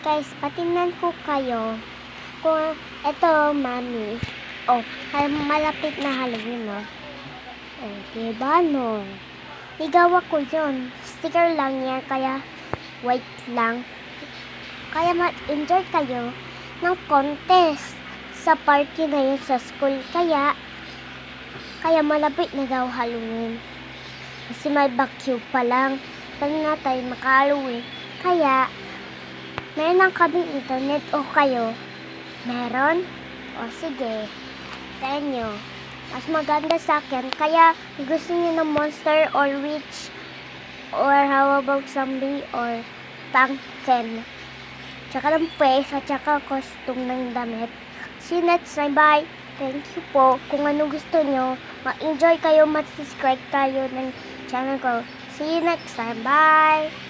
Guys, patingnan ko kayo kung ito, mami. Oh, malapit na Halloween, no? Oh, diba, no? Igawa ko yun. Sticker lang yan, kaya white lang. Kaya ma-enjoy kayo ng contest sa party na yun sa school. Kaya malapit na daw Halloween. Kasi may bakyo pa lang. Paano na tayo maka-Halloween? Kaya, meron lang kaming internet o kayo? Meron? O sige. Sa inyo. Mas maganda sa akin. Kaya, gusto niyo ng monster or witch or how about zombie or pumpkin. Tsaka ng face at tsaka costume ng damit. See you next time. Bye! Thank you po. Kung ano gusto nyo, ma-enjoy kayo, mag-subscribe kayo ng channel ko. See you next time. Bye!